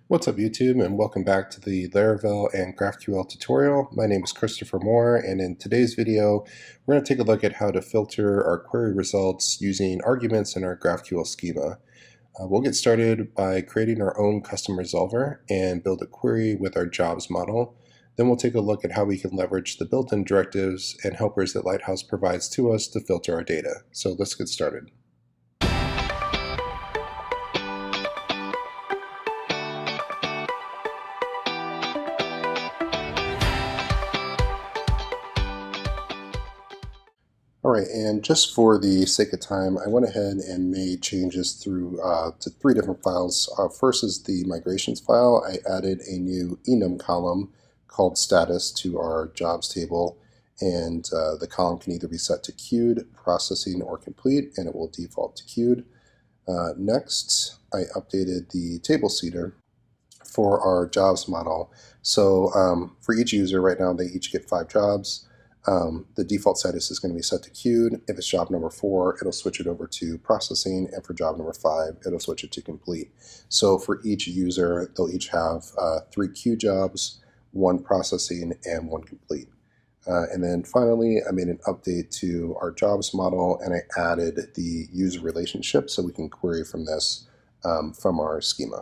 What's up YouTube, and welcome back to the Laravel and GraphQL tutorial. My name is Christopher Moore, and in today's video we're going to take a look at how to filter our query results using arguments in our GraphQL schema. We'll get started by creating our own custom resolver and build a query with our jobs model. Then we'll take a look at how we can leverage the built-in directives and helpers that Lighthouse provides to us to filter our data. So let's get started. All right, and just for the sake of time, I went ahead and made changes through to 3 different files. First is the migrations file. I added a new enum column called status to our jobs table, and the column can either be set to queued, processing, or complete, and it will default to queued. Next, I updated the table seeder for our jobs model. So for each user right now, they each get 5 jobs. The default status is going to be set to queued. If it's job number 4, it'll switch it over to processing, and for job number 5, it'll switch it to complete. So for each user, they'll each have 3 queue jobs, 1 processing, and 1 complete. And then finally, I made an update to our jobs model, and I added the user relationship so we can query from this from our schema.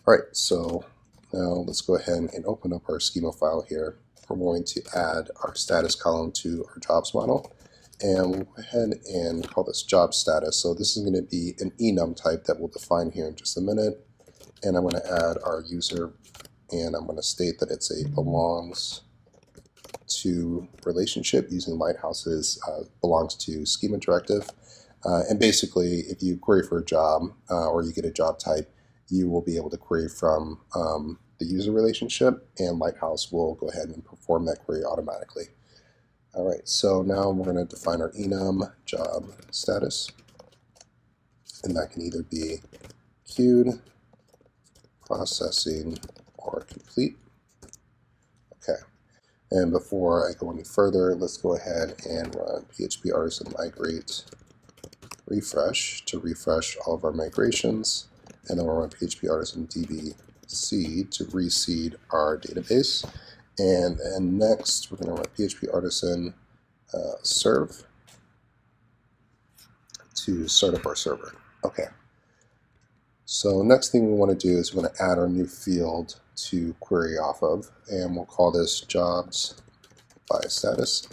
All right, so now let's go ahead and open up our schema file here. We're going to add our status column to our jobs model, and we'll go ahead and call this job status. So this is going to be an enum type that we'll define here in just a minute. And I'm going to add our user, and I'm going to state that it's a belongs to relationship using Lighthouse's belongs to schema directive. And basically, if you query for a job or you get a job type, you will be able to query from the user relationship, and Lighthouse will go ahead and perform that query automatically. All right, so now we're going to define our enum job status, and that can either be queued, processing, or complete. Okay, and before I go any further, let's go ahead and run PHP artisan migrate refresh to refresh all of our migrations, and then we'll run PHP artisan db seed to reseed our database. And next, we're going to run PHP artisan serve to start up our server. Okay. So next thing we want to do is we're going to add our new field to query off of, and we'll call this jobs by status.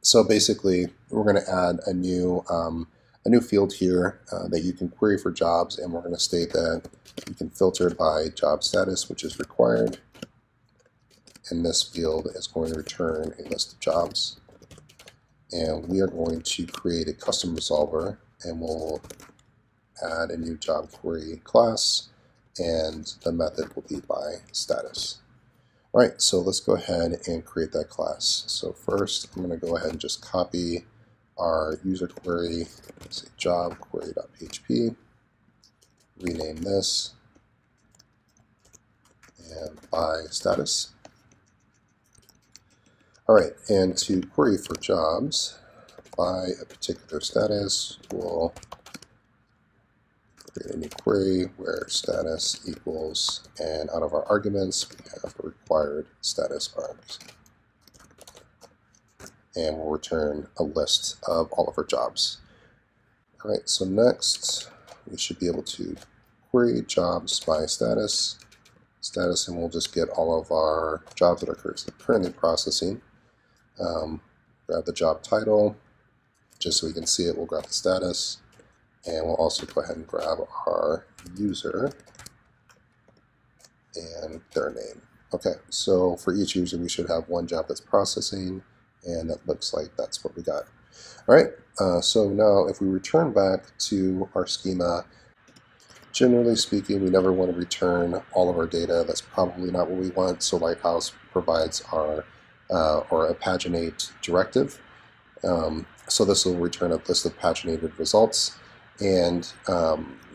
So basically, we're going to add a new field here that you can query for jobs, and we're going to state that you can filter by job status, which is required, and this field is going to return a list of jobs. And we are going to create a custom resolver, and we'll add a new job query class, and the method will be by status. All right, so let's go ahead and create that class. So first, I'm going to go ahead and just copy our user query, say job query.php, rename this, and by status. All right, and to query for jobs by a particular status, we'll create a new query where status equals, and out of our arguments, we have the required status args. And we'll return a list of all of our jobs. All right, so next we should be able to query jobs by status, and we'll just get all of our jobs that are currently processing. Grab the job title, just so we can see it, we'll grab the status, and we'll also go ahead and grab our user and their name. Okay, so for each user we should have 1 job that's processing, and that looks like that's what we got. All right, so now if we return back to our schema, generally speaking, we never want to return all of our data. That's probably not what we want, so Lighthouse provides our or a Paginate directive. So this will return a list of paginated results, and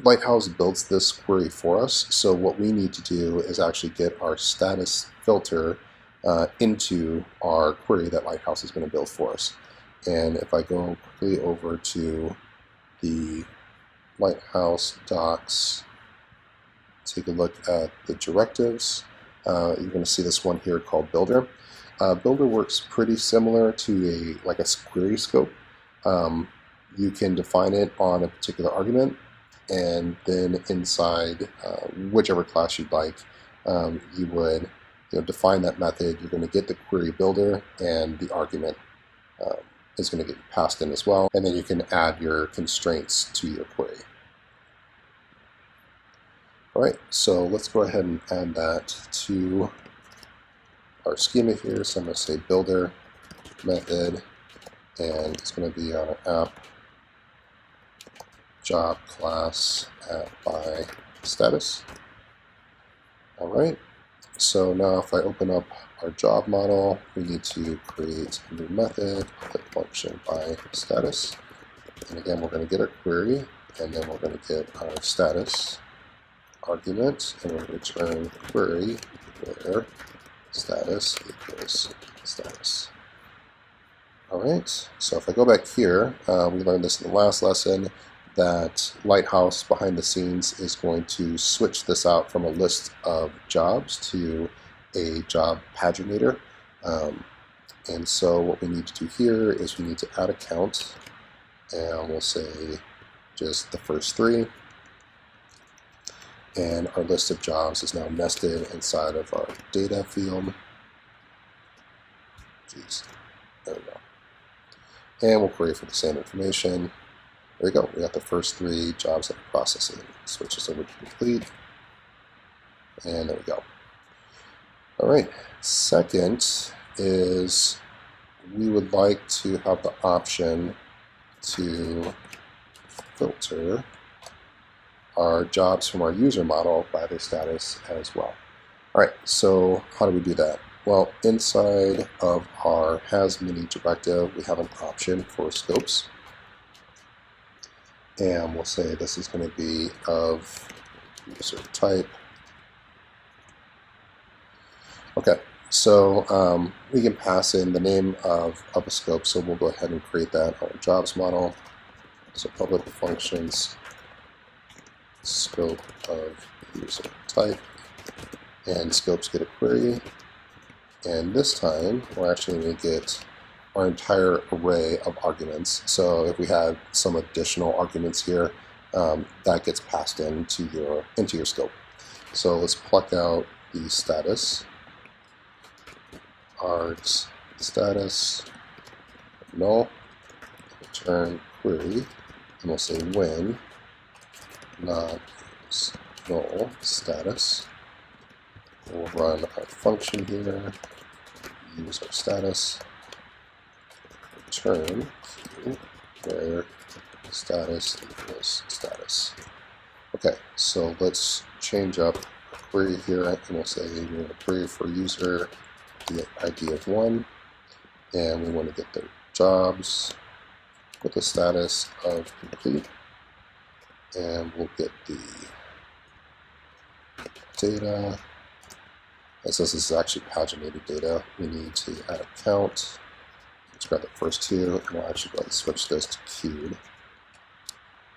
Lighthouse builds this query for us. So what we need to do is actually get our status filter into our query that Lighthouse is going to build for us. And if I go quickly over to the Lighthouse docs take a look at the directives. You're going to see this one here called Builder. Builder works pretty similar to like a query scope. You can define it on a particular argument, and then inside whichever class you'd like, you would define that method. You're going to get the query builder, and the argument is going to get passed in as well, and then you can add your constraints to your query. All right, so let's go ahead and add that to our schema here. So I'm going to say builder method, and it's going to be on an app job class at by status. All right, so now if I open up our job model, we need to create a new method, the function by status. And again, we're going to get our query, and then we're going to get our status argument, and we're going to return query where status equals status. All right, so if I go back here, we learned this in the last lesson, that Lighthouse behind the scenes is going to switch this out from a list of jobs to a job paginator. And so what we need to do here is we need to add a count, and we'll say just the first 3. And our list of jobs is now nested inside of our data field. Jeez, there we go. And we'll query for the same information. There we go. We got the first 3 jobs that are processing. Switch this over to complete. And there we go. All right. Second is we would like to have the option to filter our jobs from our user model by their status as well. All right, so how do we do that? Well, inside of our has many directive, we have an option for scopes. And we'll say this is going to be of user type. Okay, so we can pass in the name of a scope, so we'll go ahead and create that on our jobs model. So public functions scope of user type, and scopes get a query, and this time we're actually going to get our entire array of arguments. So if we had some additional arguments here, that gets passed into your scope. So let's pluck out the status, args status null, return query, and we'll say when not null status. We'll run our function here, use our status, return where status equals status. Okay, so let's change up query here, and we'll say we're going to query for user the ID of 1, and we want to get their jobs with the status of complete. And we'll get the data. It says this is actually paginated data. We need to add a count. Let's grab the first 2, and we'll actually go ahead and switch this to queued.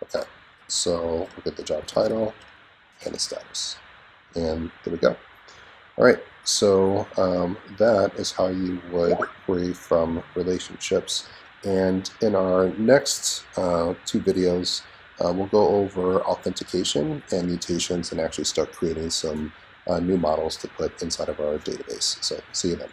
Okay, so we'll get the job title and the status. And there we go. All right, so that is how you would query from relationships. And in our next 2 videos, we'll go over authentication and mutations and actually start creating some new models to put inside of our database. So see you then.